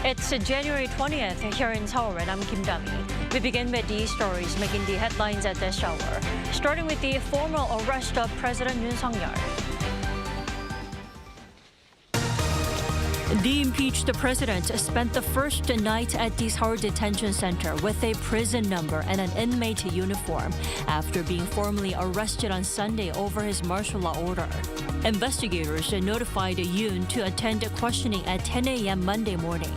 It's January 20th here in Seoul, and I'm Kim Dami. We begin with these stories making the headlines at this hour, starting with the formal arrest of President Yoon Suk-yeol. The impeached president spent the first night at the Seoul detention center with a prison number and an inmate uniform after being formally arrested on Sunday over his martial law order. Investigators notified Yoon to attend questioning at 10 a.m. Monday morning.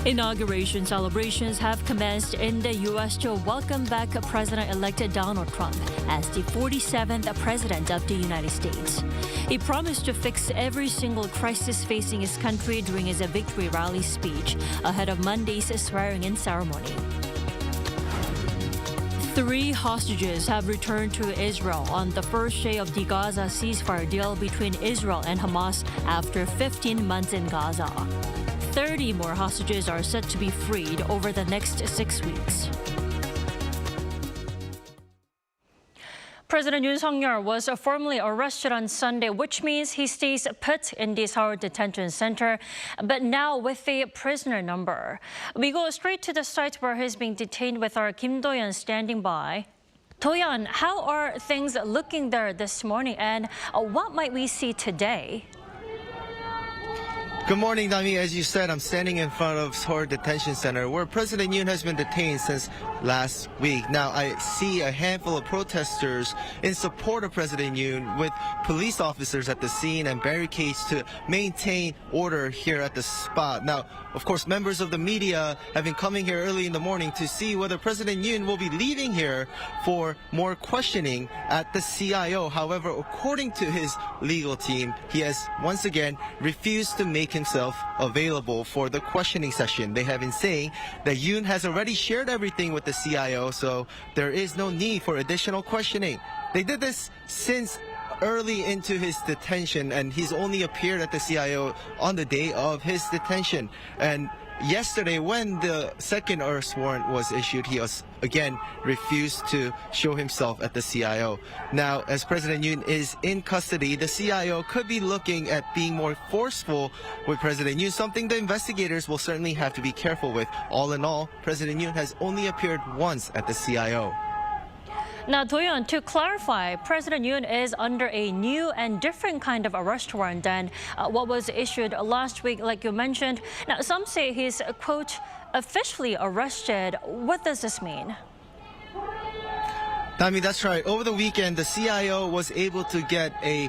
Inauguration celebrations have commenced in the U.S. to welcome back President-elect Donald Trump as the 47th President of the United States. He promised to fix every single crisis facing his country during his victory rally speech ahead of Monday's swearing-in ceremony. 3 hostages have returned to Israel on the first day of the Gaza ceasefire deal between Israel and Hamas after 15 months in Gaza. 30 more hostages are set to be freed over the next 6 weeks. President Yoon Suk-yeol was formally arrested on Sunday, which means he stays put in the Seoul detention center, but now with a prisoner number. We go straight to the site where he's being detained with our Kim Do-yeon standing by. Do-yeon, how are things looking there this morning, and what might we see today? Good morning, Dami. As you said, I'm standing in front of Seoul Detention Center, where President Yoon has been detained since last week. Now, I see a handful of protesters in support of President Yoon with police officers at the scene and barricades to maintain order here at the spot. Now, of course, members of the media have been coming here early in the morning to see whether President Yoon will be leaving here for more questioning at the CIO. However, according to his legal team, he has once again refused to make himself available for the questioning session. They have been saying that Yoon has already shared everything with the CIO, so there is no need for additional questioning. They did this since early into his detention, and he's only appeared at the CIO on the day of his detention. And yesterday, when the second arrest warrant was issued, he was again refused to show himself at the CIO. Now, as President Yoon is in custody, the CIO could be looking at being more forceful with President Yoon, something the investigators will certainly have to be careful with. All in all, President Yoon has only appeared once at the CIO. Now, Do-yeon, to clarify, President Yoon is under a new and different kind of arrest warrant than what was issued last week, like you mentioned. Now, some say he's, quote, officially arrested. What does this mean? I mean, that's right. Over the weekend, the CIO was able to get a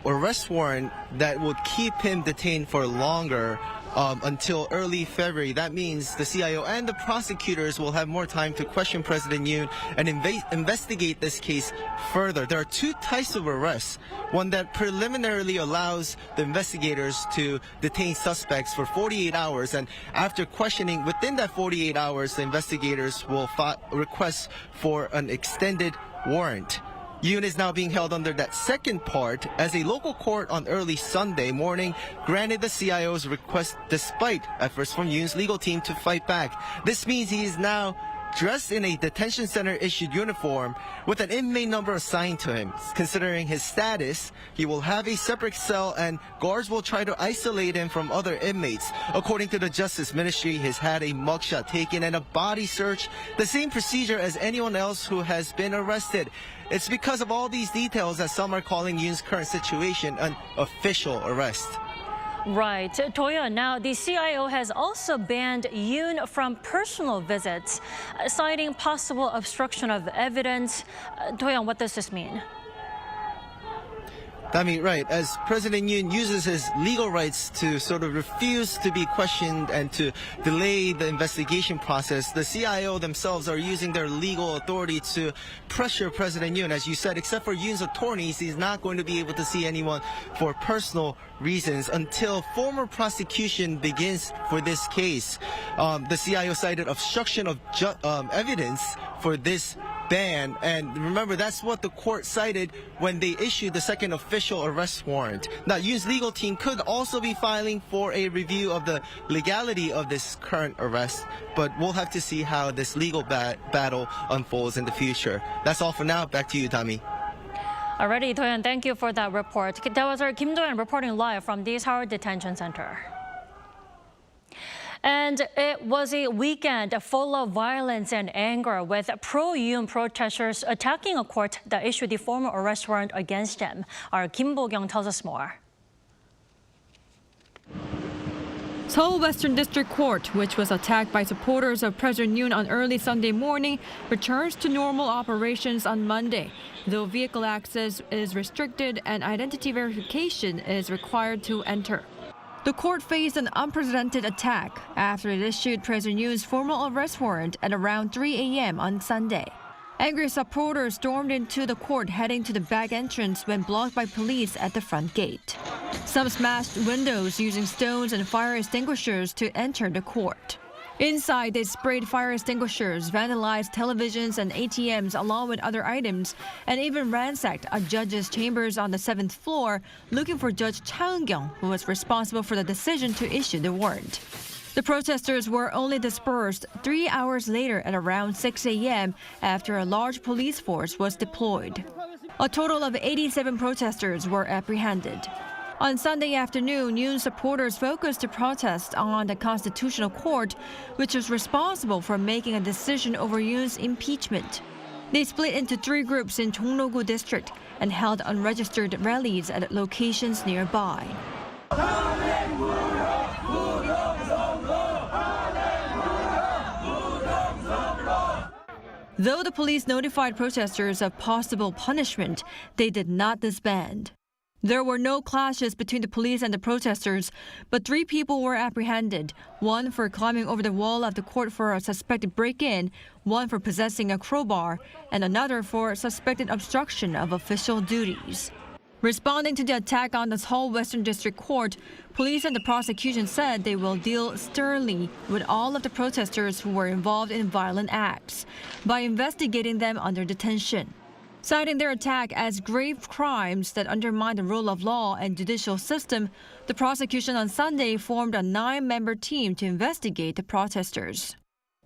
arrest warrant that would keep him detained for longer until early February. That means the CIO and the prosecutors will have more time to question President Yoon and investigate this case further. There are 2 types of arrests. One that preliminarily allows the investigators to detain suspects for 48 hours, and after questioning within that 48 hours, the investigators will request for an extended warrant. Yoon is now being held under that second part, as a local court on early Sunday morning granted the CIO's request despite efforts from Yoon's legal team to fight back. This means he is now dressed in a detention center issued uniform with an inmate number assigned to him. Considering his status, he will have a separate cell and guards will try to isolate him from other inmates. According to the Justice Ministry, he's had a mugshot taken and a body search, the same procedure as anyone else who has been arrested. It's because of all these details that some are calling Yoon's current situation an official arrest. Right. Do-yeon, now the CIO has also banned Yoon from personal visits, citing possible obstruction of evidence. Do-yeon, what does this mean? I mean, right, as President Yoon uses his legal rights to sort of refuse to be questioned and to delay the investigation process, the CIO themselves are using their legal authority to pressure President Yoon. As you said, except for Yoon's attorneys, he's not going to be able to see anyone for personal reasons until formal prosecution begins for this case. The CIO cited obstruction of evidence for this ban, and remember, that's what the court cited when they issued the second official arrest warrant. Now, Yoon's legal team could also be filing for a review of the legality of this current arrest, but we'll have to see how this legal battle unfolds in the future. That's all for now. Back to you, Dami. Alrighty, Do-yeon, thank you for that report. That was our Kim Do-yeon reporting live from the Seoul Detention Center. And it was a weekend full of violence and anger, with pro-Yoon protesters attacking a court that issued the formal arrest warrant against him. Our Kim Bo-kyung tells us more. Seoul Western District Court, which was attacked by supporters of President Yoon on early Sunday morning, returns to normal operations on Monday, though vehicle access is restricted and identity verification is required to enter. The court faced an unprecedented attack after it issued President Yoon's formal arrest warrant at around 3 a.m. on Sunday. Angry supporters stormed into the court heading to the back entrance when blocked by police at the front gate. Some smashed windows using stones and fire extinguishers to enter the court. Inside, they sprayed fire extinguishers, vandalized televisions and ATMs along with other items, and even ransacked a judge's chambers on the 7th floor looking for Judge Cha Eun-kyung, who was responsible for the decision to issue the warrant. The protesters were only dispersed 3 hours later at around 6 a.m. after a large police force was deployed. A total of 87 protesters were apprehended. On Sunday afternoon, Yoon supporters focused the protest on the Constitutional Court, which was responsible for making a decision over Yoon's impeachment. They split into 3 groups in Jongno-gu district and held unregistered rallies at locations nearby. Though the police notified protesters of possible punishment, they did not disband. There were no clashes between the police and the protesters, but 3 people were apprehended, one for climbing over the wall of the court for a suspected break-in, one for possessing a crowbar, and another for suspected obstruction of official duties. Responding to the attack on the Seoul Western District Court, police and the prosecution said they will deal sternly with all of the protesters who were involved in violent acts by investigating them under detention. Citing their attack as grave crimes that undermine the rule of law and judicial system, the prosecution on Sunday formed a 9-member team to investigate the protesters.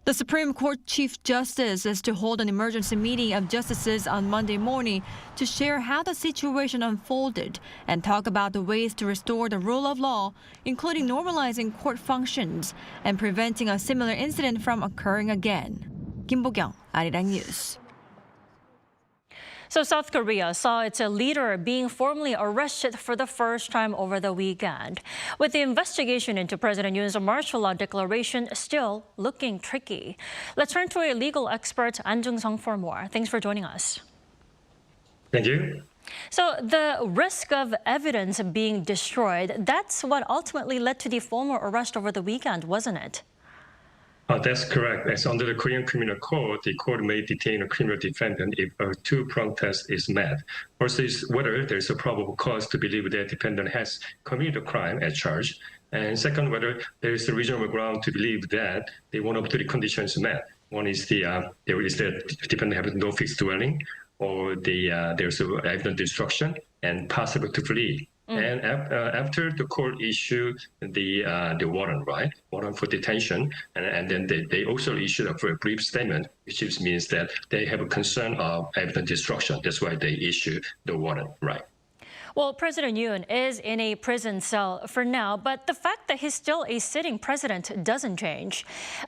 The Supreme Court Chief Justice is to hold an emergency meeting of justices on Monday morning to share how the situation unfolded and talk about the ways to restore the rule of law, including normalizing court functions and preventing a similar incident from occurring again. Kim Bo-kyung, Arirang News. So South Korea saw its leader being formally arrested for the first time over the weekend, with the investigation into President Yoon's martial law declaration still looking tricky. Let's turn to a legal expert, An Jung-sung, for more. Thanks for joining us. Thank you. So the risk of evidence being destroyed, that's what ultimately led to the formal arrest over the weekend, wasn't it? That's correct. As under the Korean Criminal Code, the court may detain a criminal defendant if a 2-pronged test is met. First is whether there is a probable cause to believe that defendant has committed a crime as charged. And second, whether there is a reasonable ground to believe that one of 3 conditions met. One is there is the defendant has no fixed dwelling, or there's evident destruction and possible to flee. And after the court issued the warrant, right? Warrant for detention, and then they also issued a brief statement, which means that they have a concern of evident destruction. That's why they issued the warrant, right? Well, President Yoon is in a prison cell for now, but the fact that he's still a sitting president doesn't change.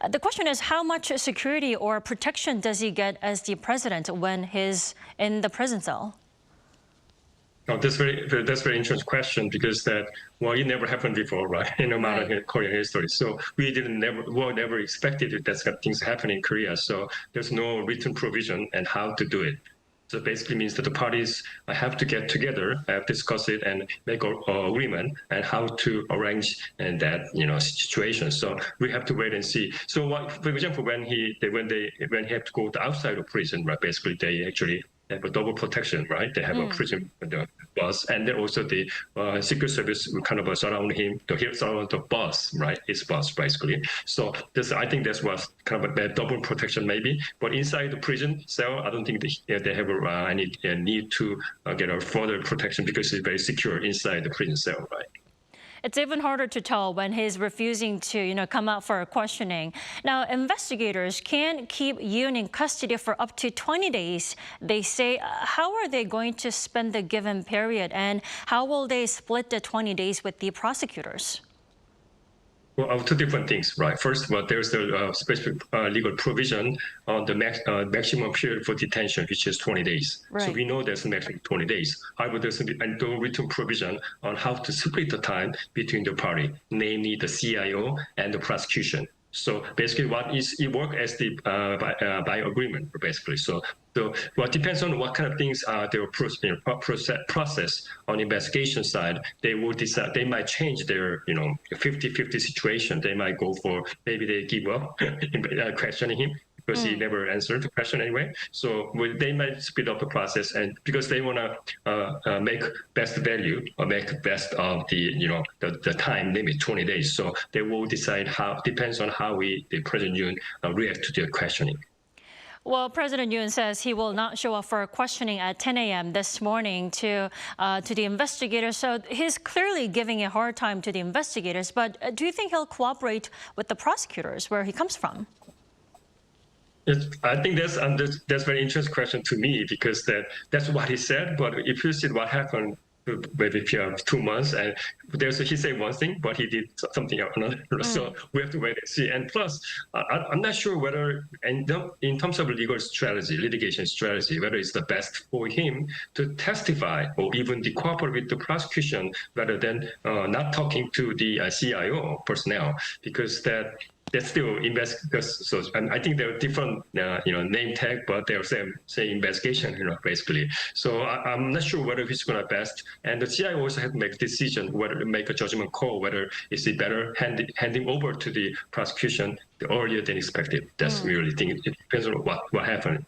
The question is, how much security or protection does he get as the president when he's in the prison cell? Oh, that's very interesting question, because it never happened before, right? In modern Korean history. So we never expected that kind of things happen in Korea. So there's no written provision and how to do it. So basically means that the parties have to get together, discuss it, and make an agreement and how to arrange that situation. So we have to wait and see. So for example, when he have to go outside of prison, right? Basically they actually have a double protection, right? They have a prison bus, and then also the Secret Service will kind of surround him, surround the bus, right? His bus, basically. So I think that was kind of a double protection, maybe. But inside the prison cell, I don't think they have any need to get a further protection, because it's very secure inside the prison cell, right? It's even harder to tell when he's refusing to, come out for questioning. Now, investigators can keep Yoon in custody for up to 20 days. They say, how are they going to spend the given period, and how will they split the 20 days with the prosecutors? Well, two different things, right? First of all, there's the specific legal provision on the maximum period for detention, which is 20 days. Right. So we know there's a maximum 20 days. However, there's no written provision on how to split the time between the party, namely the CIO and the prosecution. So basically, it works as the by agreement, basically. So what depends on what kind of things are their process on investigation side. They will decide. They might change their 50-50 situation. They might go for, maybe they give up questioning him, because he never answered the question anyway. So they might speed up the process, and because they want to make best value or make best of the time limit, 20 days. So they will decide depends on how the President Yoon react to their questioning. Well, President Yoon says he will not show up for questioning at 10 a.m. this morning to the investigators. So he's clearly giving a hard time to the investigators. But do you think he'll cooperate with the prosecutors where he comes from? I think that's a very interesting question to me, because that's what he said. But if you see what happened, maybe if you have 2 months, and he said one thing, but he did something else, another. So we have to wait and see. And plus, I'm not sure whether, in terms of legal strategy, litigation strategy, whether it's the best for him to testify or even to cooperate with the prosecution rather than not talking to the CIO personnel, because that's still so I think they're different, name tag, but they're same investigation, basically. So I'm not sure whether he's going to best, and the CIO also had to make a decision whether to make a judgment call, whether is it better handing over to the prosecution earlier than expected. That's really thing. It depends on what happened.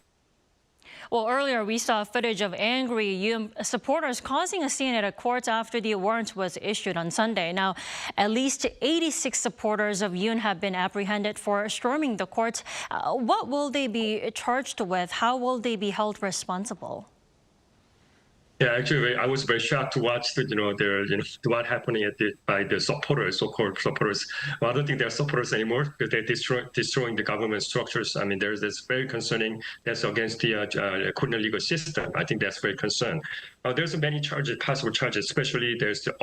Well, earlier we saw footage of angry Yoon supporters causing a scene at a court after the warrant was issued on Sunday. Now, at least 86 supporters of Yoon have been apprehended for storming the court. What will they be charged with? How will they be held responsible? Yeah, actually, I was very shocked to watch what happening by the supporters, so-called supporters. Well, I don't think they're supporters anymore, because they're destroying the government structures. I mean, that's very concerning. That's against the Korean legal system. I think that's very concerning. There's many charges, possible charges, especially there's the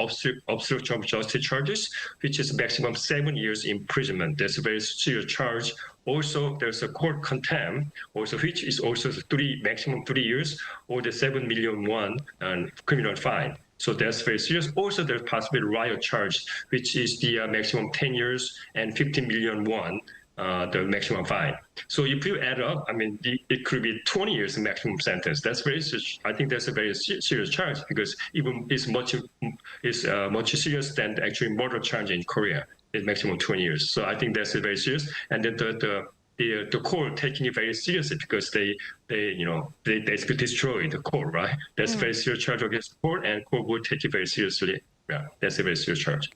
obstruction of justice charges, which is maximum 7 years imprisonment. That's a very serious charge. Also, there's a court contempt, which is also maximum 3 years, or the 7 million won criminal fine. So that's very serious. Also, there's possibly riot charge, which is the maximum 10 years and 50 million won, the maximum fine. So if you add up, I mean, it could be 20 years maximum sentence. That's very serious. I think that's a very serious charge, because even it's much serious than the actual murder charge in Korea. It's maximum 20 years. So I think that's very serious. And then the court taking it very seriously, because they basically destroy the court, right? That's a very serious charge against the court, and court will take it very seriously. Yeah, that's a very serious charge.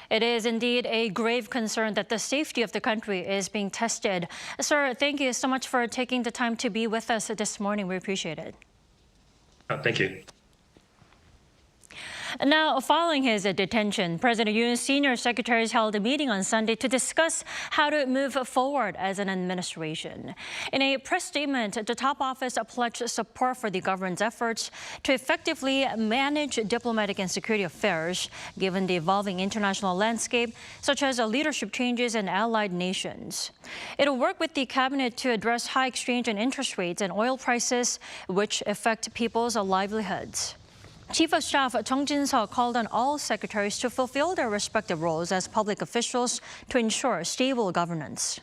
It is indeed a grave concern that the safety of the country is being tested. Sir, thank you so much for taking the time to be with us this morning. We appreciate it. Thank you. Now, following his detention, President Yoon's senior secretaries held a meeting on Sunday to discuss how to move forward as an administration. In a press statement, the top office pledged support for the government's efforts to effectively manage diplomatic and security affairs, given the evolving international landscape, such as leadership changes in allied nations. It will work with the cabinet to address high exchange and interest rates and oil prices, which affect people's livelihoods. Chief of Staff Chung Jin-seok called on all secretaries to fulfill their respective roles as public officials to ensure stable governance.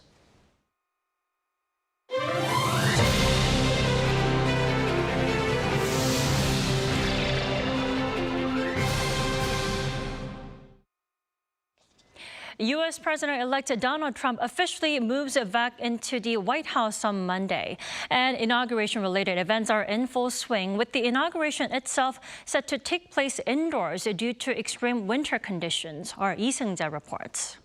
U.S. President-elect Donald Trump officially moves back into the White House on Monday. And inauguration-related events are in full swing, with the inauguration itself set to take place indoors due to extreme winter conditions. Our Lee Seung-jae reports.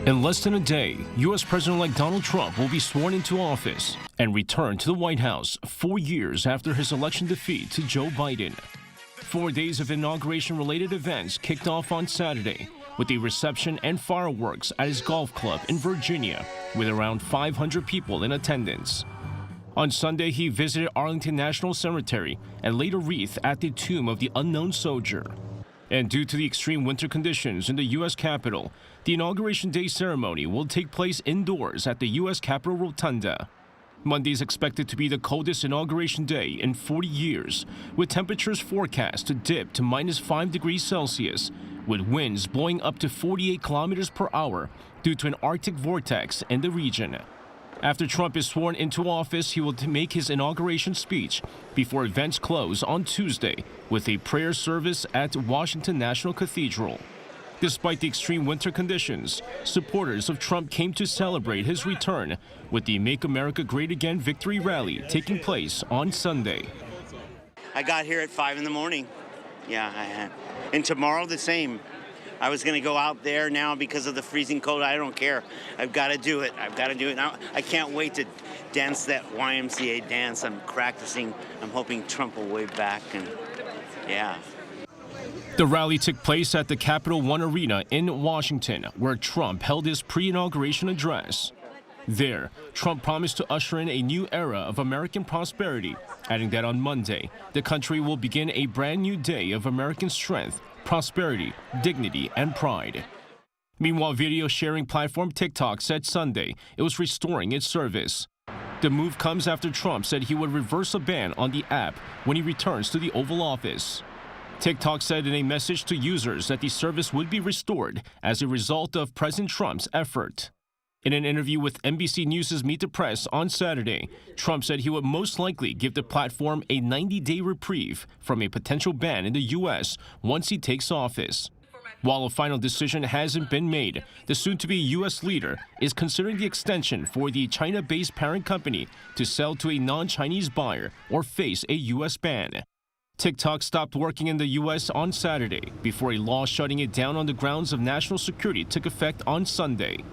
In less than a day, U.S. President-elect Donald Trump will be sworn into office and return to the White House 4 years after his election defeat to Joe Biden. 4 days of inauguration-related events kicked off on Saturday with a reception and fireworks at his golf club in Virginia, with around 500 people in attendance. On Sunday, he visited Arlington National Cemetery and laid a wreath at the tomb of the unknown soldier. And due to the extreme winter conditions in the U.S. Capitol, the Inauguration Day ceremony will take place indoors at the U.S. Capitol Rotunda. Monday is expected to be the coldest Inauguration Day in 40 years, with temperatures forecast to dip to -5 degrees Celsius, with winds blowing up to 48 kilometers per hour due to an Arctic vortex in the region. After Trump is sworn into office, he will make his inauguration speech before events close on Tuesday with a prayer service at Washington National Cathedral. Despite the extreme winter conditions, supporters of Trump came to celebrate his return with the Make America Great Again victory rally taking place on Sunday. I got here at 5 in the morning. Yeah, and tomorrow the same. I was going to go out there now because of the freezing cold. I don't care. I've got to do it. I've got to do it now. I can't wait to dance that YMCA dance. I'm practicing. I'm hoping Trump will wave back. And yeah. The rally took place at the Capital One Arena in Washington, where Trump held his pre-inauguration address. There, Trump promised to usher in a new era of American prosperity, adding that on Monday, the country will begin a brand new day of American strength, prosperity, dignity, and pride. Meanwhile, video sharing platform TikTok said Sunday it was restoring its service. The move comes after Trump said he would reverse a ban on the app when he returns to the Oval Office. TikTok said in a message to users that the service would be restored as a result of President Trump's effort. In an interview with NBC News' Meet the Press on Saturday, Trump said he would most likely give the platform a 90-day reprieve from a potential ban in the U.S. once he takes office. While a final decision hasn't been made, the soon-to-be U.S. leader is considering the extension for the China-based parent company to sell to a non-Chinese buyer or face a U.S. ban. TikTok stopped working in the U.S. on Saturday before a law shutting it down on the grounds of national security took effect on Sunday.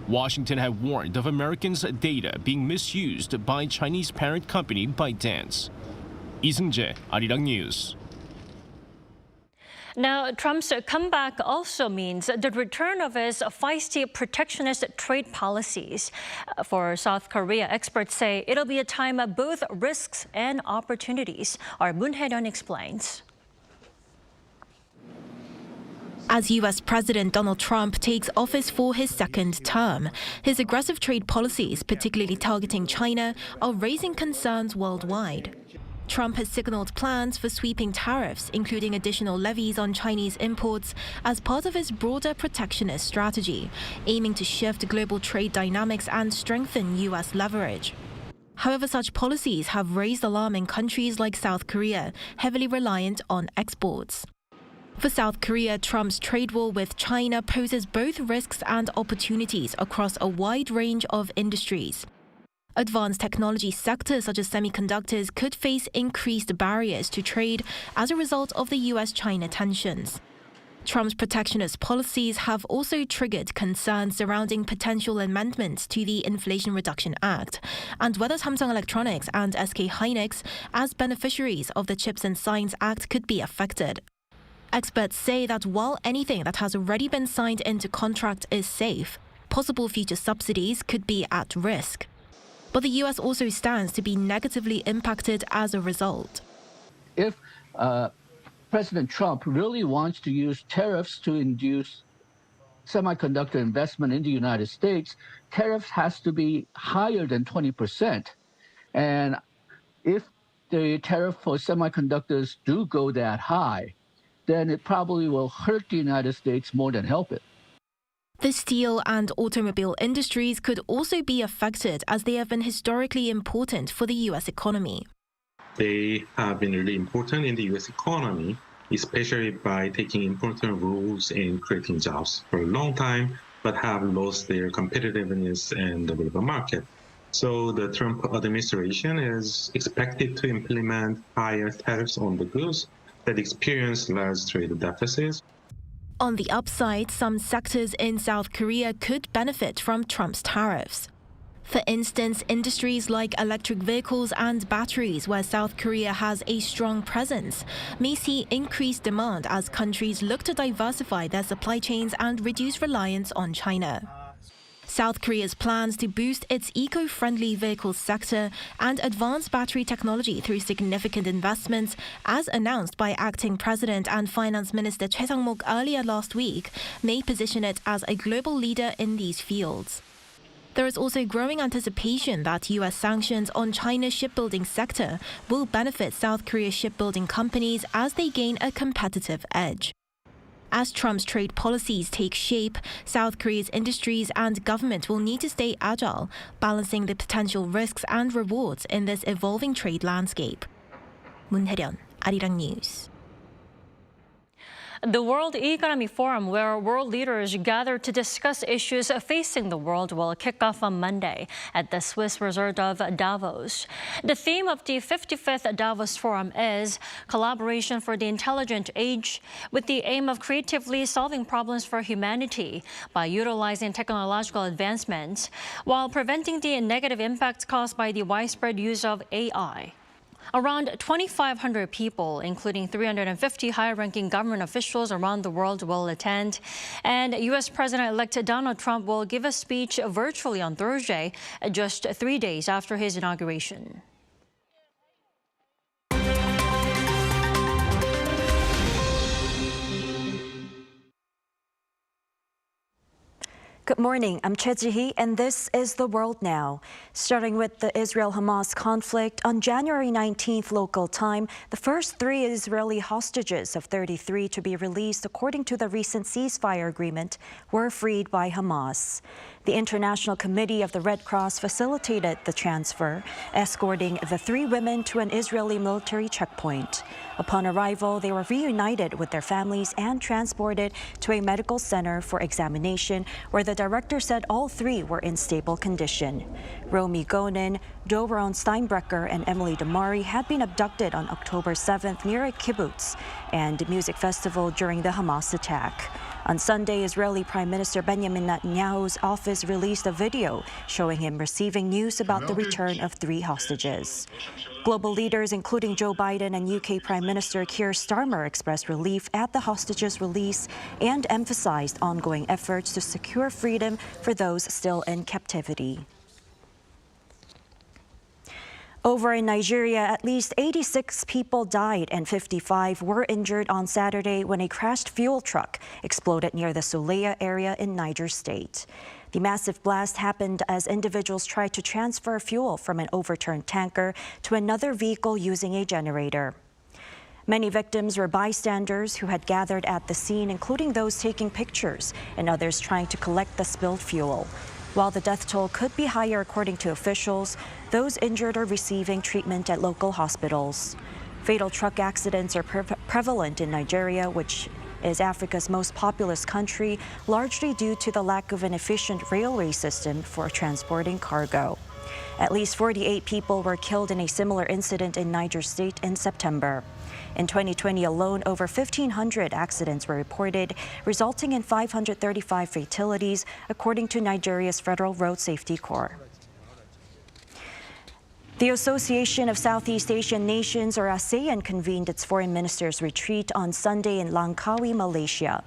Washington had warned of Americans' data being misused by Chinese parent company ByteDance. Lee Seung-jae, Arirang News. Now, Trump's comeback also means the return of his feisty protectionist trade policies. For South Korea, experts say it'll be a time of both risks and opportunities. Our Moon Hae-yeon explains. As U.S. President Donald Trump takes office for his second term, his aggressive trade policies, particularly targeting China, are raising concerns worldwide. Trump has signaled plans for sweeping tariffs, including additional levies on Chinese imports, as part of his broader protectionist strategy, aiming to shift global trade dynamics and strengthen U.S. leverage. However, such policies have raised alarm in countries like South Korea, heavily reliant on exports. For South Korea, Trump's trade war with China poses both risks and opportunities across a wide range of industries. Advanced technology sectors such as semiconductors could face increased barriers to trade as a result of the U.S.-China tensions. Trump's protectionist policies have also triggered concerns surrounding potential amendments to the Inflation Reduction Act and whether Samsung Electronics and SK Hynix, as beneficiaries of the Chips and Science Act, could be affected. Experts say that while anything that has already been signed into contract is safe, possible future subsidies could be at risk. But the U.S. also stands to be negatively impacted as a result. If President Trump really wants to use tariffs to induce semiconductor investment in the United States, tariffs has to be higher than 20%. And if the tariff for semiconductors do go that high, then it probably will hurt the United States more than help it. The steel and automobile industries could also be affected as they have been historically important for the U.S. economy. They have been really important in the U.S. economy, especially by taking important roles in creating jobs for a long time, but have lost their competitiveness in the global market. So the Trump administration is expected to implement higher tariffs on the goods that experience large trade deficits. On the upside, some sectors in South Korea could benefit from Trump's tariffs. For instance, industries like electric vehicles and batteries, where South Korea has a strong presence, may see increased demand as countries look to diversify their supply chains and reduce reliance on China. South Korea's plans to boost its eco-friendly vehicle sector and advance battery technology through significant investments, as announced by Acting President and Finance Minister Choi Sang-mok earlier last week, may position it as a global leader in these fields. There is also growing anticipation that U.S. sanctions on China's shipbuilding sector will benefit South Korea's shipbuilding companies as they gain a competitive edge. As Trump's trade policies take shape, South Korea's industries and government will need to stay agile, balancing the potential risks and rewards in this evolving trade landscape. 문혜련, Arirang News. The World Economic Forum, where world leaders gather to discuss issues facing the world, will kick off on Monday at the Swiss resort of Davos. The theme of the 55th Davos Forum is Collaboration for the Intelligent Age, with the aim of creatively solving problems for humanity by utilizing technological advancements while preventing the negative impacts caused by the widespread use of AI. Around 2,500 people, including 350 high-ranking government officials around the world, will attend. And U.S. President-elect Donald Trump will give a speech virtually on Thursday, just 3 days after his inauguration. Good morning, I'm Choi Ji-hee, and this is The World Now. Starting with the Israel-Hamas conflict, on January 19th local time, the first 3 Israeli hostages of 33 to be released according to the recent ceasefire agreement were freed by Hamas. The International Committee of the Red Cross facilitated the transfer, escorting the 3 women to an Israeli military checkpoint. Upon arrival, they were reunited with their families and transported to a medical center for examination, where the director said all 3 were in stable condition. Romy Gonen, Doron Steinbrecher, and Emily Damari had been abducted on October 7th near a kibbutz and music festival during the Hamas attack. On Sunday, Israeli Prime Minister Benjamin Netanyahu's office released a video showing him receiving news about the return of 3 hostages. Global leaders, including Joe Biden and UK Prime Minister Keir Starmer, expressed relief at the hostages' release and emphasized ongoing efforts to secure freedom for those still in captivity. Over in Nigeria, at least 86 people died and 55 were injured on Saturday when a crashed fuel truck exploded near the Suleja area in Niger State. The massive blast happened as individuals tried to transfer fuel from an overturned tanker to another vehicle using a generator. Many victims were bystanders who had gathered at the scene, including those taking pictures and others trying to collect the spilled fuel. While the death toll could be higher according to officials, those injured are receiving treatment at local hospitals. Fatal truck accidents are prevalent in Nigeria, which is Africa's most populous country, largely due to the lack of an efficient railway system for transporting cargo. At least 48 people were killed in a similar incident in Niger State in September. In 2020 alone, over 1,500 accidents were reported, resulting in 535 fatalities, according to Nigeria's Federal Road Safety Corps. The Association of Southeast Asian Nations, or ASEAN, convened its foreign ministers' retreat on Sunday in Langkawi, Malaysia.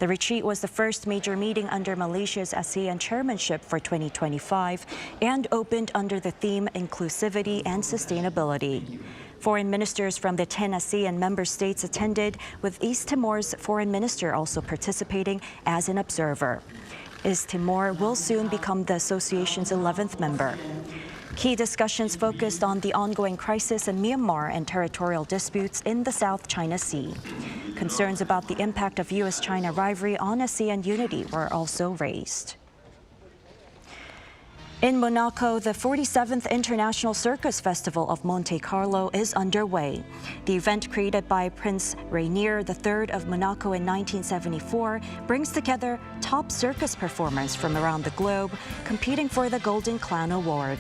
The retreat was the first major meeting under Malaysia's ASEAN chairmanship for 2025 and opened under the theme Inclusivity and Sustainability. Foreign ministers from the 10 ASEAN member states attended, with East Timor's foreign minister also participating as an observer. East Timor will soon become the association's 11th member. Key discussions focused on the ongoing crisis in Myanmar and territorial disputes in the South China Sea. Concerns about the impact of U.S.-China rivalry on ASEAN unity were also raised. In Monaco, the 47th International Circus Festival of Monte Carlo is underway. The event, created by Prince Rainier III of Monaco in 1974, brings together top circus performers from around the globe, competing for the Golden Clown Award.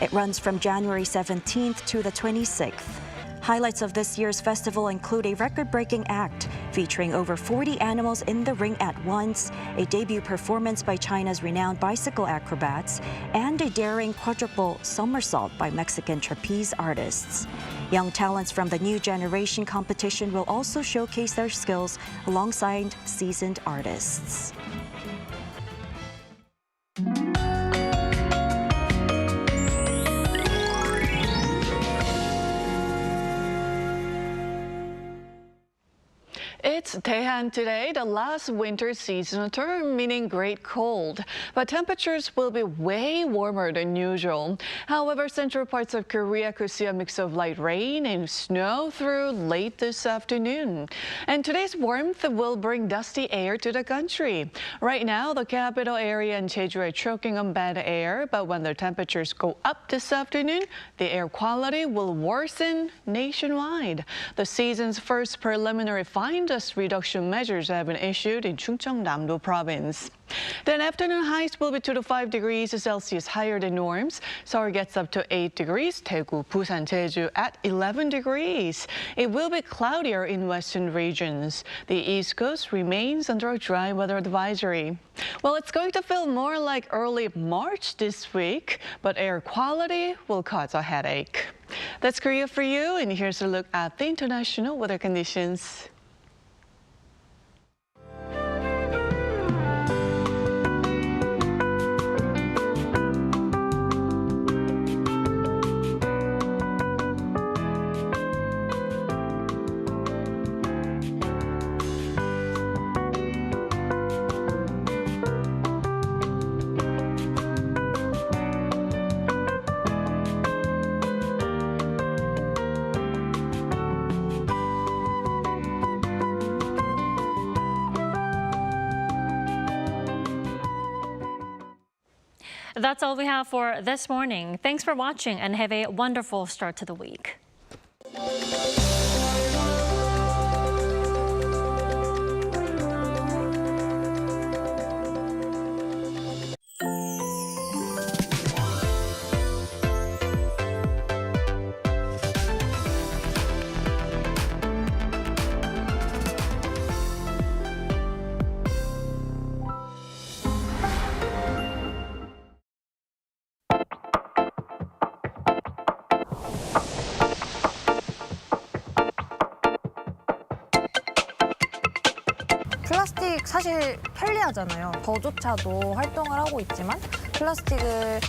It runs from January 17th to the 26th. Highlights of this year's festival include a record-breaking act featuring over 40 animals in the ring at once, a debut performance by China's renowned bicycle acrobats, and a daring quadruple somersault by Mexican trapeze artists. Young talents from the new generation competition will also showcase their skills alongside seasoned artists. It's Daehan today, the last winter seasonal term, meaning great cold. But temperatures will be way warmer than usual. However, central parts of Korea could see a mix of light rain and snow through late this afternoon. And today's warmth will bring dusty air to the country. Right now, the capital area and Jeju are choking on bad air, but when the temperatures go up this afternoon, the air quality will worsen nationwide. The season's first preliminary fine dust reduction measures have been issued in Chungcheongnam-do province. Then afternoon highs will be 2 to 5 degrees Celsius higher than norms. Seoul gets up to 8 degrees, Daegu, Busan, Jeju at 11 degrees. It will be cloudier in western regions. The East Coast remains under a dry weather advisory. Well, it's going to feel more like early March this week, but air quality will cause a headache. That's Korea for you, and here's a look at the international weather conditions. That's all we have for this morning. Thanks for watching and have a wonderful start to the week. 플라스틱 사실 편리하잖아요. 저조차도 활동을 하고 있지만 플라스틱을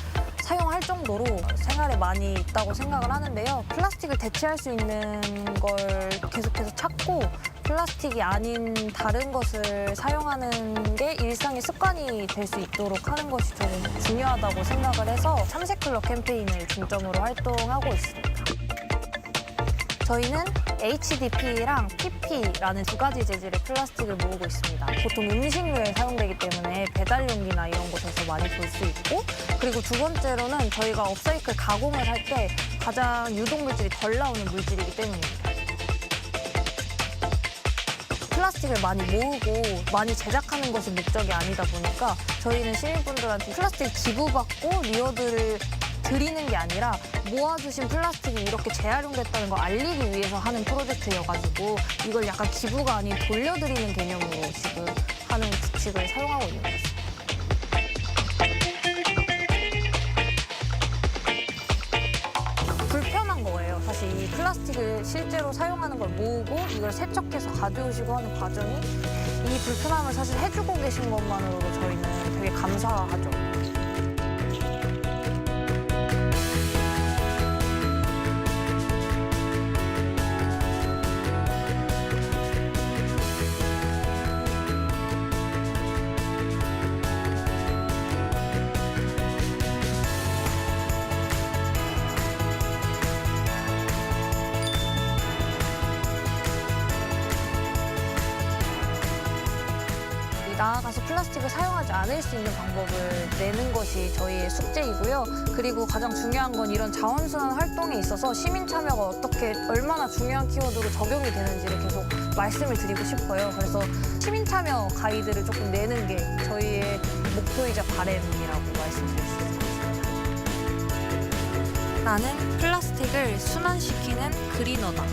사용할 정도로 생활에 많이 있다고 생각을 하는데요. 플라스틱을 대체할 수 있는 걸 계속해서 찾고 플라스틱이 아닌 다른 것을 사용하는 게 일상의 습관이 될 수 있도록 하는 것이 좀 중요하다고 생각을 해서 참새클럽 캠페인을 중점으로 활동하고 있습니다. 저희는 HDP랑 PP라는 두 가지 재질의 플라스틱을 모으고 있습니다. 보통 음식류에 사용되기 때문에 배달용기나 이런 곳에서 많이 볼 수 있고, 그리고 두 번째로는 저희가 업사이클 가공을 할 때 가장 유독물질이 덜 나오는 물질이기 때문입니다. 플라스틱을 많이 모으고 많이 제작하는 것이 목적이 아니다 보니까 저희는 시민분들한테 플라스틱 기부받고 리워드를 드리는 게 아니라 모아주신 플라스틱이 이렇게 재활용됐다는 걸 알리기 위해서 하는 프로젝트여가지고 이걸 약간 기부가 아닌 돌려드리는 개념으로 지금 하는 규칙을 사용하고 있는 것 같습니다. 불편한 거예요. 사실 이 플라스틱을 실제로 사용하는 걸 모으고 이걸 세척해서 가져오시고 하는 과정이 이 불편함을 사실 해주고 계신 것만으로도 저희는 되게 감사하죠. 나아가서 플라스틱을 사용하지 않을 수 있는 방법을 내는 것이 저희의 숙제이고요. 그리고 가장 중요한 건 이런 자원순환 활동에 있어서 시민 참여가 어떻게 얼마나 중요한 키워드로 적용이 되는지를 계속 말씀을 드리고 싶어요. 그래서 시민 참여 가이드를 조금 내는 게 저희의 목표이자 바람이라고 말씀드릴 수 있습니다. 나는 플라스틱을 순환시키는 그리너다.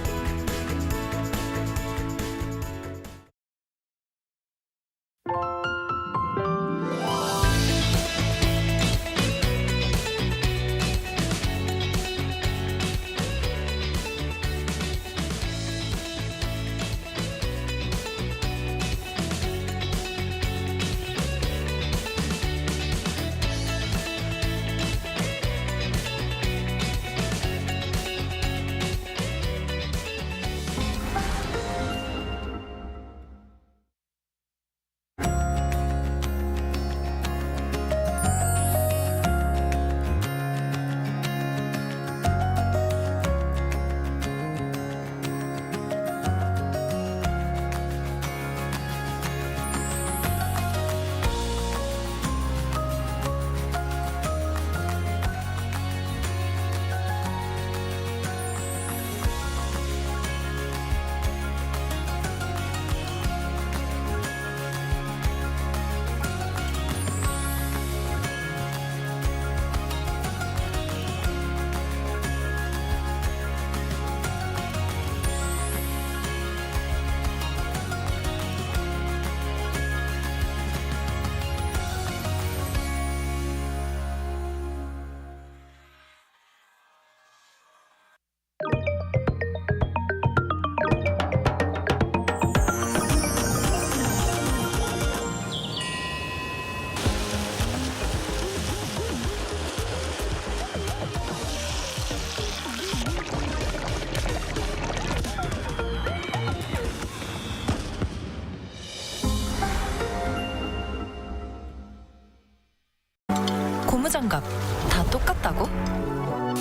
고무장갑 다 똑같다고?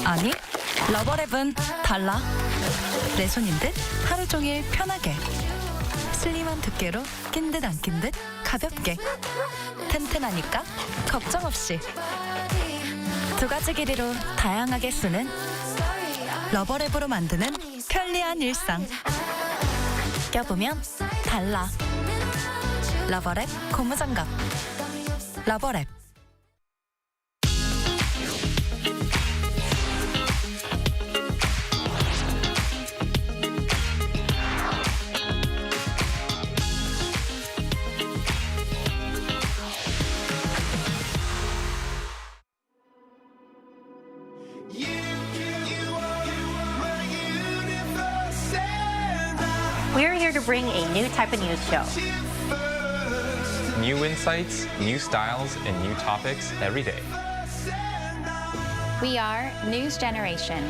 아니, 러버랩은 달라. 내 손인 듯 하루 종일 편하게. 슬림한 두께로 낀 듯 안 낀 듯 가볍게. 튼튼하니까 걱정 없이. 두 가지 길이로 다양하게 쓰는 러버랩으로 만드는 편리한 일상. 껴보면 달라. 러버랩 고무장갑. 러버랩. We're here to bring a new type of news show. New insights, new styles, and new topics every day. We are News Generation.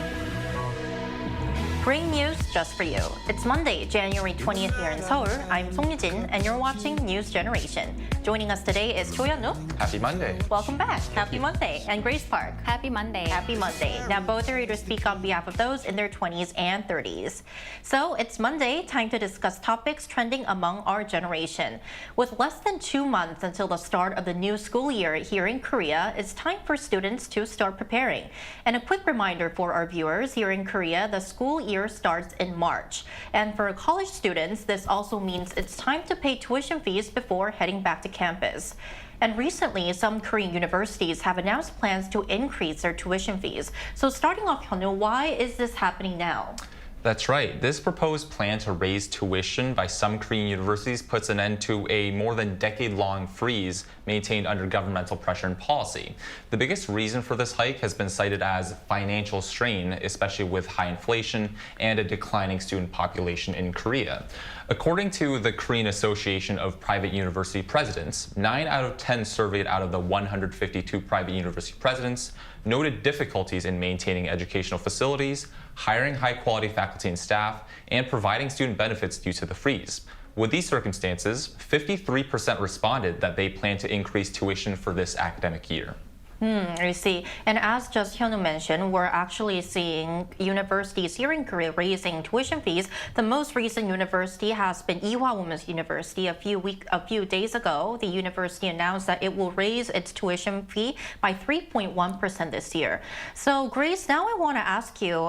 Bring news just for you. It's Monday, January 20th here in Seoul. I'm Song Yujin, and you're watching News Generation. Joining us today is Cho Yeon-woo. Happy Monday. Welcome back. Happy Monday. And Grace Park. Happy Monday. Happy Monday. Now, both are here to speak on behalf of those in their 20s and 30s. So, it's Monday, time to discuss topics trending among our generation. With less than 2 months until the start of the new school year here in Korea, it's time for students to start preparing. And a quick reminder for our viewers, here in Korea, the school year starts in March. And for college students, this also means it's time to pay tuition fees before heading back to campus. And recently, some Korean universities have announced plans to increase their tuition fees. So starting off, Hyun-woo, why is this happening now? That's right. This proposed plan to raise tuition by some Korean universities puts an end to a more than decade-long freeze maintained under governmental pressure and policy. The biggest reason for this hike has been cited as financial strain, especially with high inflation and a declining student population in Korea. According to the Korean Association of Private University Presidents, 9 out of 10 surveyed out of the 152 private university presidents noted difficulties in maintaining educational facilities, hiring high-quality faculty and staff, and providing student benefits due to the freeze. With these circumstances, 53% responded that they plan to increase tuition for this academic year. I see. And as just Hyun-woo mentioned, we're actually seeing universities here in Korea raising tuition fees. The most recent university has been Ewha Women's University. A few days ago, the university announced that it will raise its tuition fee by 3.1% this year. So, Grace, now I want to ask you,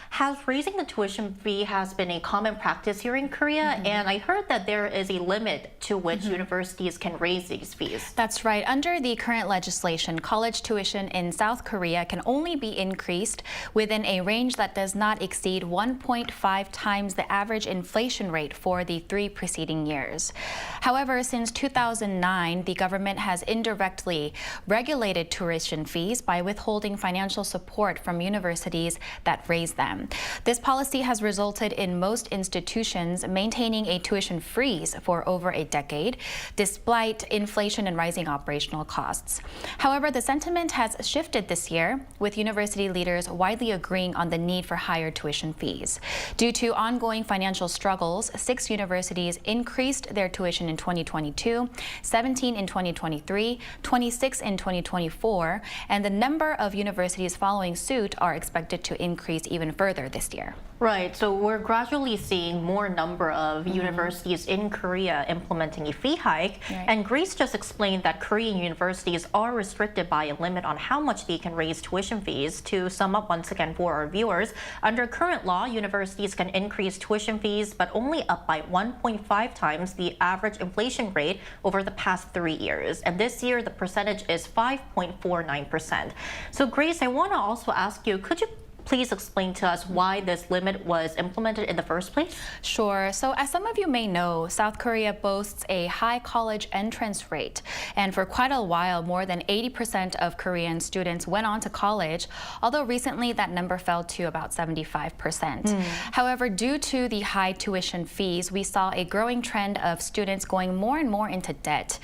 has raising the tuition fee has been a common practice here in Korea? And I heard that there is a limit to which universities can raise these fees. That's right. Under the current legislation, college tuition in South Korea can only be increased within a range that does not exceed 1.5 times the average inflation rate for the 3 preceding years. However, since 2009, the government has indirectly regulated tuition fees by withholding financial support from universities that raise them. This policy has resulted in most institutions maintaining a tuition freeze for over a decade, despite inflation and rising operational costs. However, the sentiment has shifted this year, with university leaders widely agreeing on the need for higher tuition fees. Due to ongoing financial struggles, 6 universities increased their tuition in 2022, 17 in 2023, 26 in 2024, and the number of universities following suit are expected to increase even further this year. Right, so we're gradually seeing more number of universities in Korea implementing a fee hike. Right. And Grace just explained that Korean universities are restricted by a limit on how much they can raise tuition fees. To sum up once again for our viewers, under current law, universities can increase tuition fees, but only up by 1.5 times the average inflation rate over the past 3 years. And this year, the percentage is 5.49%. So Grace, I want to also ask you, could you please explain to us why this limit was implemented in the first place? Sure. So as some of you may know, South Korea boasts a high college entrance rate. And for quite a while, more than 80% of Korean students went on to college, although recently that number fell to about 75%. However, due to the high tuition fees, we saw a growing trend of students going more and more into debt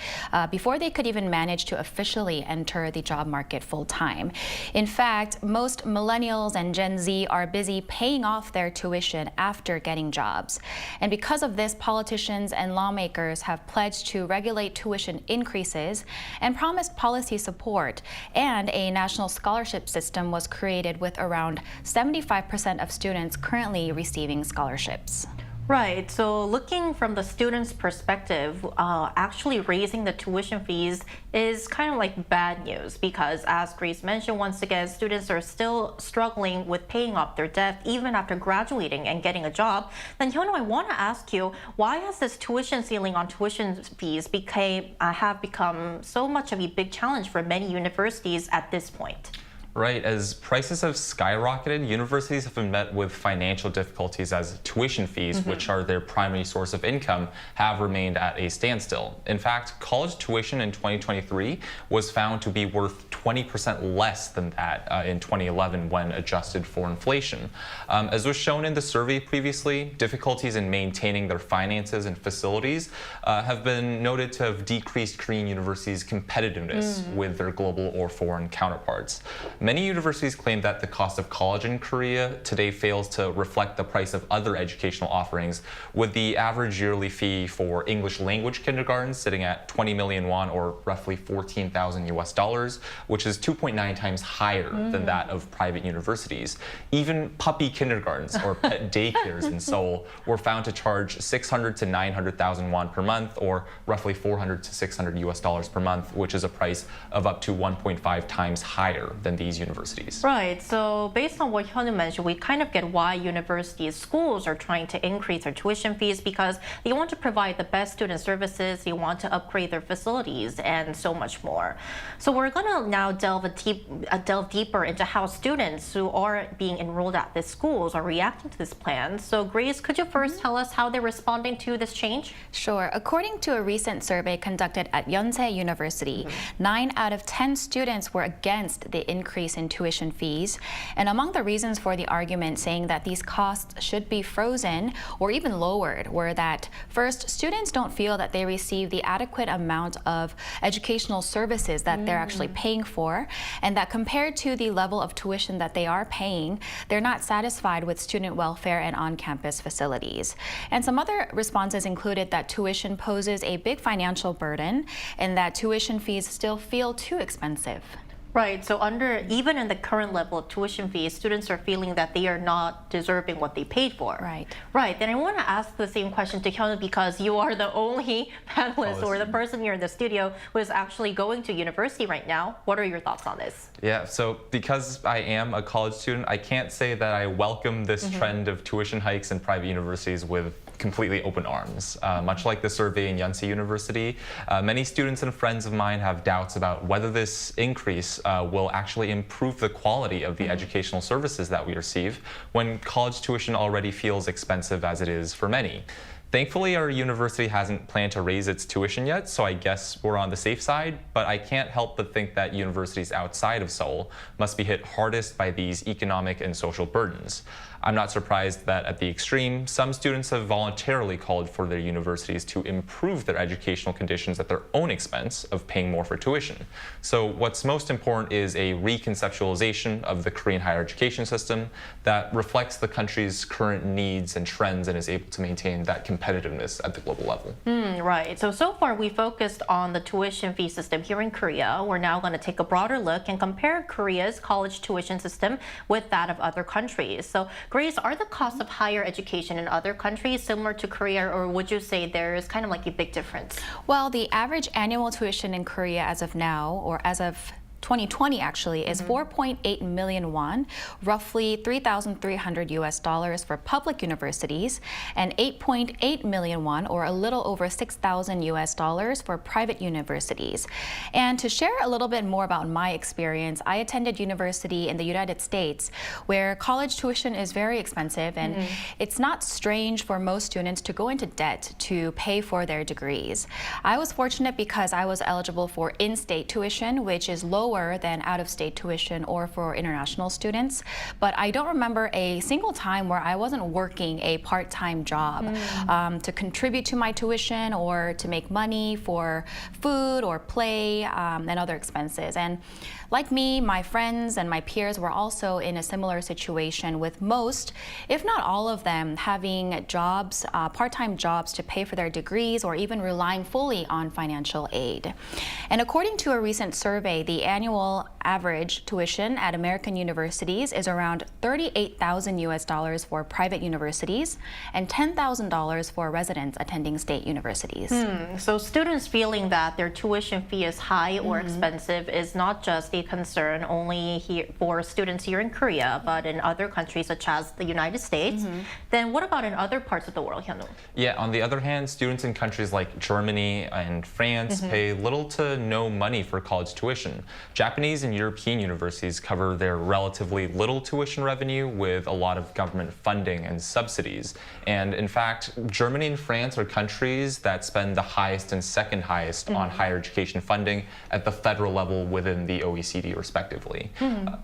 before they could even manage to officially enter the job market full time. In fact, most millennials and and Gen Z are busy paying off their tuition after getting jobs. And because of this, politicians and lawmakers have pledged to regulate tuition increases and promised policy support. And a national scholarship system was created with around 75% of students currently receiving scholarships. Right. So looking from the student's perspective, actually raising the tuition fees is kind of like bad news because, as Grace mentioned, once again, students are still struggling with paying off their debt even after graduating and getting a job. Then, Hyunwoo, I want to ask you, why has this tuition ceiling on tuition fees have become so much of a big challenge for many universities at this point? Right, as prices have skyrocketed, universities have been met with financial difficulties as tuition fees, which are their primary source of income, have remained at a standstill. In fact, college tuition in 2023 was found to be worth 20% less than that in 2011 when adjusted for inflation. As was shown in the survey previously, difficulties in maintaining their finances and facilities have been noted to have decreased Korean universities' competitiveness with their global or foreign counterparts. Many universities claim that the cost of college in Korea today fails to reflect the price of other educational offerings, with the average yearly fee for English language kindergarten sitting at 20 million won, or roughly $14,000, which is 2.9 times higher than that of private universities. Even puppy kindergartens or pet daycares in Seoul were found to charge 600 to 900,000 won per month, or roughly $400 to $600 per month, which is a price of up to 1.5 times higher than these universities. Right. So based on what Hyunwoo mentioned, we kind of get why universities, schools are trying to increase their tuition fees because they want to provide the best student services, they want to upgrade their facilities, and so much more. So we're going to now delve deeper into how students who are being enrolled at these schools are reacting to this plan. So Grace, could you first tell us how they're responding to this change? Sure. According to a recent survey conducted at Yonsei University, 9 out of 10 students were against the increase in tuition fees. And among the reasons for the argument saying that these costs should be frozen or even lowered were that, first, students don't feel that they receive the adequate amount of educational services that they're actually paying for, and that compared to the level of tuition that they are paying, they're not satisfied with student welfare and on-campus facilities. And some other responses included that tuition poses a big financial burden and that tuition fees still feel too expensive. Right. So even in the current level of tuition fees, students are feeling that they are not deserving what they paid for. Right. Right. Then I want to ask the same question to Hyunwoo because you are the only panelist or the person here in the studio who is actually going to university right now. What are your thoughts on this? Yeah, so because I am a college student, I can't say that I welcome this trend of tuition hikes in private universities with completely open arms. Much like the survey in Yonsei University, many students and friends of mine have doubts about whether this increase will actually improve the quality of the educational services that we receive when college tuition already feels expensive as it is for many. Thankfully, our university hasn't planned to raise its tuition yet, so I guess we're on the safe side, but I can't help but think that universities outside of Seoul must be hit hardest by these economic and social burdens. I'm not surprised that at the extreme, some students have voluntarily called for their universities to improve their educational conditions at their own expense of paying more for tuition. So what's most important is a reconceptualization of the Korean higher education system that reflects the country's current needs and trends and is able to maintain that competitiveness at the global level. Right. So far we focused on the tuition fee system here in Korea. We're now going to take a broader look and compare Korea's college tuition system with that of other countries. So Grace, are the costs of higher education in other countries similar to Korea, or would you say there is kind of like a big difference? Well, the average annual tuition in Korea as of now, or as of 2020 actually, is 4.8 million won, roughly $3,300 for public universities, and 8.8 million won, or a little over $6,000 for private universities. And to share a little bit more about my experience, I attended university in the United States, where college tuition is very expensive, and it's not strange for most students to go into debt to pay for their degrees. I was fortunate because I was eligible for in-state tuition, which is lower lower than out-of-state tuition or for international students. But I don't remember a single time where I wasn't working a part-time job to contribute to my tuition or to make money for food or play and other expenses. And like me, my friends and my peers were also in a similar situation, with most, if not all of them, having jobs, part-time jobs to pay for their degrees or even relying fully on financial aid. And according to a recent survey, the annual average tuition at American universities is around $38,000 for private universities and $10,000 for residents attending state universities. So students feeling that their tuition fee is high or expensive is not just a concern only here for students here in Korea, but in other countries such as the United States. Then what about in other parts of the world, Hyun-woo? Yeah, on the other hand, students in countries like Germany and France pay little to no money for college tuition. Japanese and European universities cover their relatively little tuition revenue with a lot of government funding and subsidies. And in fact, Germany and France are countries that spend the highest and second highest on higher education funding at the federal level within the OECD, respectively.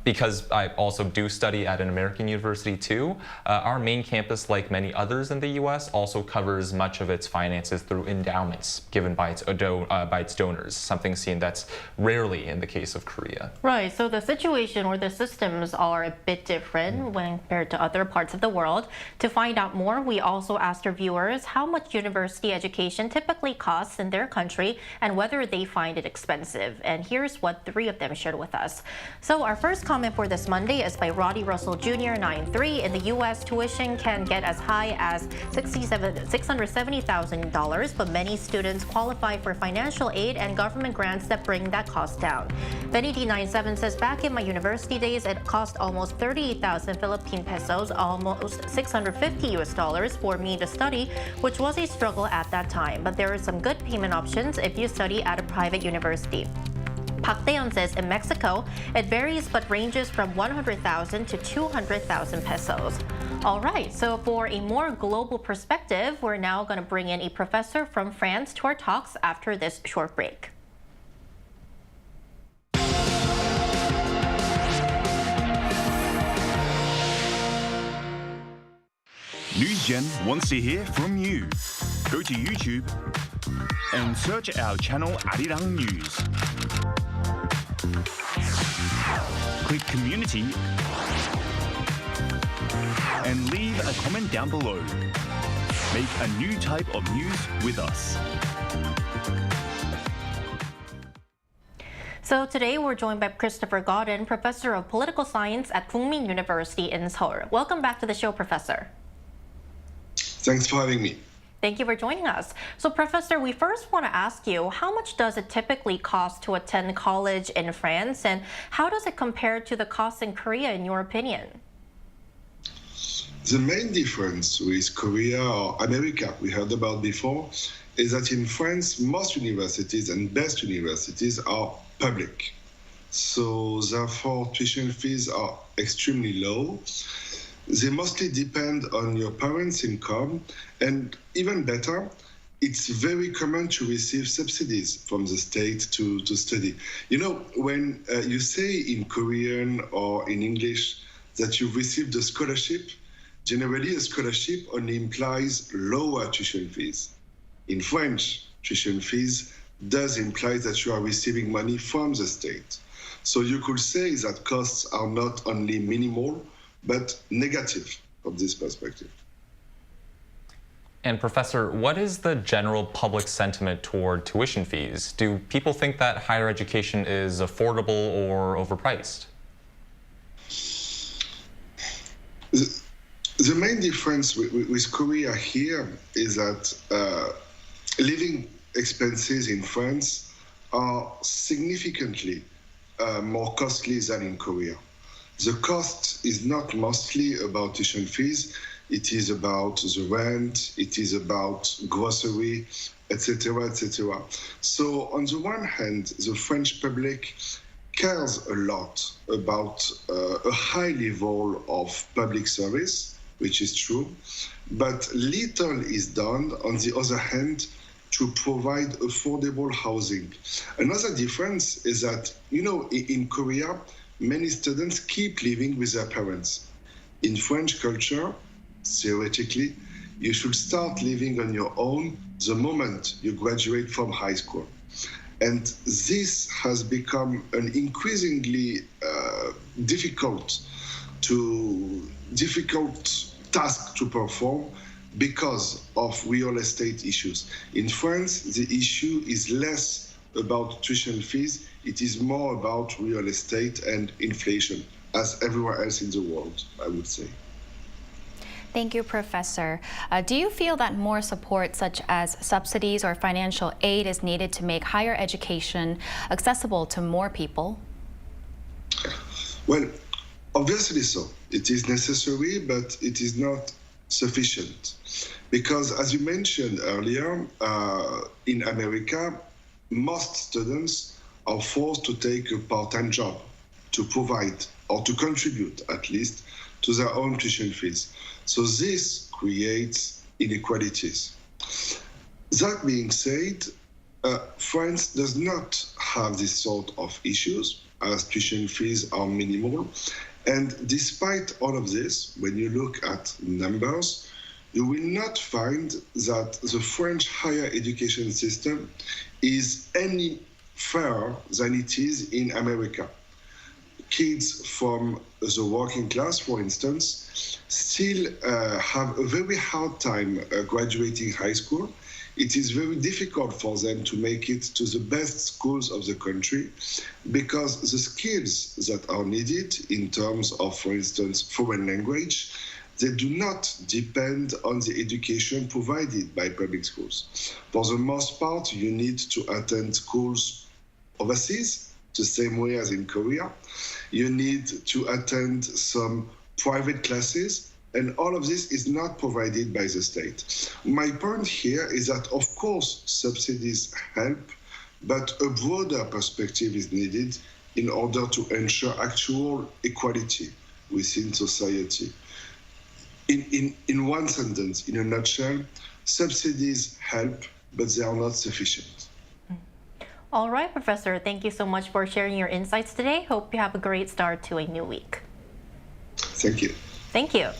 Because I also do study at an American university too, our main campus, like many others in the US, also covers much of its finances through endowments given by its donors, something seen that's rarely in the case of Korea. Right, so the situation or the systems are a bit different when compared to other parts of the world. To find out more, we also asked our viewers how much university education typically costs in their country and whether they find it expensive. And here's what 3 of them shared with us. So our first comment for this Monday is by Roddy Russell Jr., 9-3. In the U.S., tuition can get as high as $670,000, but many students qualify for financial aid and government grants that bring that cost down. Benny D97 says, back in my university days, it cost almost 38,000 Philippine pesos, almost $650 for me to study, which was a struggle at that time. But there are some good payment options if you study at a private university. Pak Daehan says in Mexico, it varies but ranges from 100,000 to 200,000 pesos. All right, so for a more global perspective, we're now going to bring in a professor from France to our talks after this short break. NewsGen wants to hear from you. Go to YouTube and search our channel Arirang News. Click Community and leave a comment down below. Make a new type of news with us. So today we're joined by Christopher Godin, Professor of Political Science at Kookmin University in Seoul. Welcome back to the show, Professor. Thanks for having me. Thank you for joining us. So, Professor, we first want to ask you, how much does it typically cost to attend college in France, and how does it compare to the costs in Korea, in your opinion? The main difference with Korea or America we heard about before is that in France, most universities and best universities are public. So, therefore, tuition fees are extremely low. They mostly depend on your parents' income, and even better, it's very common to receive subsidies from the state to study. You know, when you say in Korean or in English that you've received a scholarship, generally a scholarship only implies lower tuition fees. In French, tuition fees does imply that you are receiving money from the state. So you could say that costs are not only minimal, but negative from this perspective. And Professor, what is the general public sentiment toward tuition fees? Do people think that higher education is affordable or overpriced? The main difference with Korea here is that living expenses in France are significantly more costly than in Korea. The cost is not mostly about tuition fees. It is about the rent, it is about grocery, etc., etc. So on the one hand, the French public cares a lot about a high level of public service, which is true, but little is done, on the other hand, to provide affordable housing. Another difference is that, in Korea, many students keep living with their parents. In French culture, theoretically, you should start living on your own the moment you graduate from high school. And this has become an increasingly difficult task to perform because of real estate issues. In France, the issue is less about tuition fees, it is more about real estate and inflation, as everywhere else in the world, I would say. Thank you, Professor. Do you feel that more support, such as subsidies or financial aid, is needed to make higher education accessible to more people? Well, obviously so. It is necessary, but it is not sufficient. Because as you mentioned earlier, in America, most students are forced to take a part-time job to provide, or to contribute at least, to their own tuition fees. So this creates inequalities. That being said, France does not have this sort of issues, as tuition fees are minimal. And despite all of this, when you look at numbers, you will not find that the French higher education system is any fairer than it is in America. Kids from the working class, for instance, still have a very hard time graduating high school. It is very difficult for them to make it to the best schools of the country because the skills that are needed in terms of, for instance, foreign language, they do not depend on the education provided by public schools. For the most part, you need to attend schools overseas, the same way as in Korea. You need to attend some private classes, and all of this is not provided by the state. My point here is that, of course, subsidies help, but a broader perspective is needed in order to ensure actual equality within society. In one sentence, in a nutshell, subsidies help, but they are not sufficient. All right, Professor, thank you so much for sharing your insights today. Hope you have a great start to a new week. Thank you. Thank you.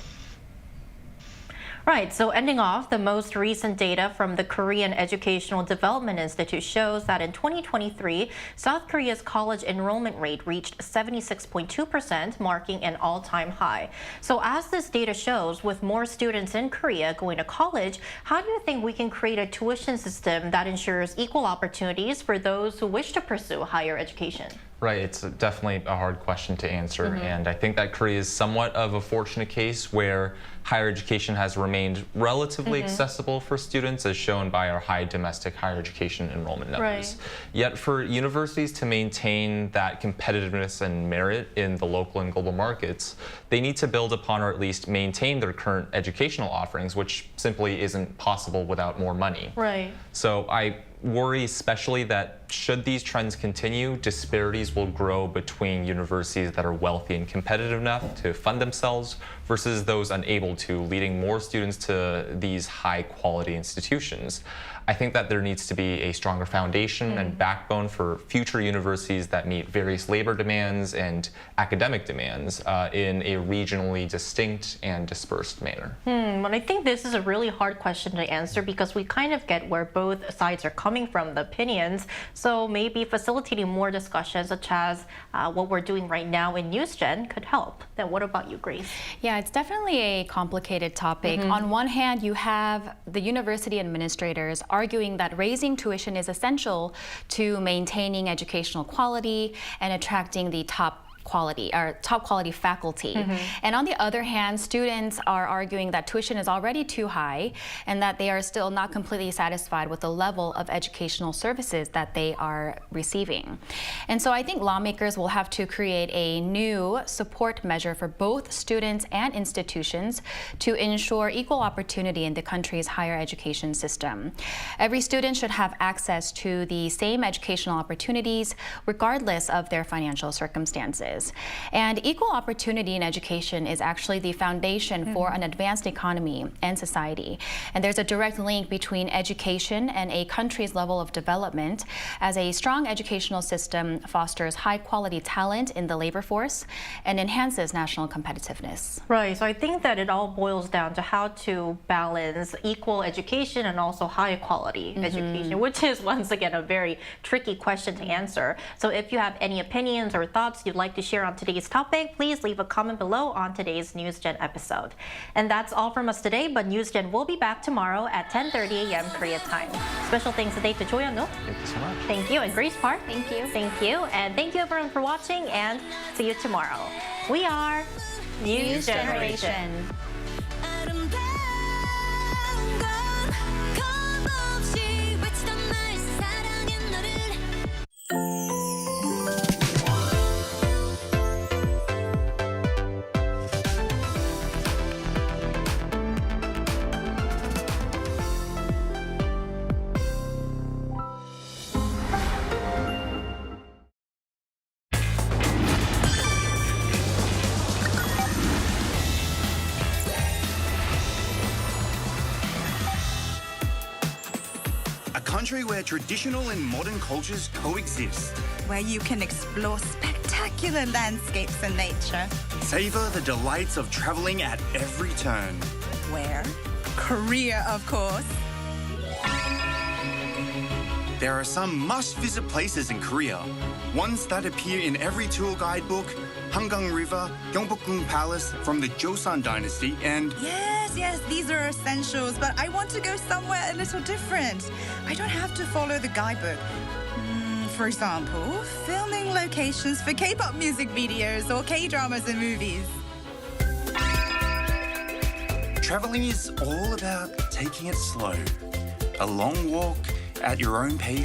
Right, so ending off, the most recent data from the Korean Educational Development Institute shows that in 2023, South Korea's college enrollment rate reached 76.2%, marking an all-time high. So as this data shows, with more students in Korea going to college, how do you think we can create a tuition system that ensures equal opportunities for those who wish to pursue higher education? Right, it's definitely a hard question to answer, and I think that Korea is somewhat of a fortunate case where higher education has remained relatively accessible for students, as shown by our high domestic higher education enrollment numbers. Yet for universities to maintain that competitiveness and merit in the local and global markets, they need to build upon or at least maintain their current educational offerings, which simply isn't possible without more money. Right. So I worry especially that should these trends continue, disparities will grow between universities that are wealthy and competitive enough to fund themselves versus those unable to, leading more students to these high quality institutions. I think that there needs to be a stronger foundation and backbone for future universities that meet various labor demands and academic demands in a regionally distinct and dispersed manner. But I think this is a really hard question to answer because we kind of get where both sides are coming from, the opinions. So maybe facilitating more discussions, such as what we're doing right now in NewsGen, could help. Then what about you, Grace? Yeah, it's definitely a complicated topic. On one hand, you have the university administrators arguing that raising tuition is essential to maintaining educational quality and attracting the top quality faculty. And on the other hand, students are arguing that tuition is already too high and that they are still not completely satisfied with the level of educational services that they are receiving. And so I think lawmakers will have to create a new support measure for both students and institutions to ensure equal opportunity in the country's higher education system. Every student should have access to the same educational opportunities regardless of their financial circumstances. differences. And equal opportunity in education is actually the foundation for an advanced economy and society. And there's a direct link between education and a country's level of development, as a strong educational system fosters high-quality talent in the labor force and enhances national competitiveness. Right, so I think that it all boils down to how to balance equal education and also high-quality education, which is once again a very tricky question to answer. So if you have any opinions or thoughts you'd like to share on today's topic, please leave a comment below on today's NewsGen episode. And that's all from us today, but NewsGen will be back tomorrow at 10:30 a.m. Korea time. Special thanks today to Choi Young-no. Thank you so much. Thank you, and Grace Park. Thank you. Thank you, and thank you everyone for watching, and see you tomorrow. We are News Generation. A country where traditional and modern cultures coexist. Where you can explore spectacular landscapes and nature. Savor the delights of traveling at every turn. Where? Korea, of course. There are some must-visit places in Korea. Ones that appear in every tour guidebook: Hangang River, Gyeongbokgung Palace from the Joseon Dynasty, and... Yes, these are essentials, but I want to go somewhere a little different. I don't have to follow the guidebook. For example, filming locations for K-pop music videos or K-dramas and movies. Traveling is all about taking it slow. A long walk at your own pace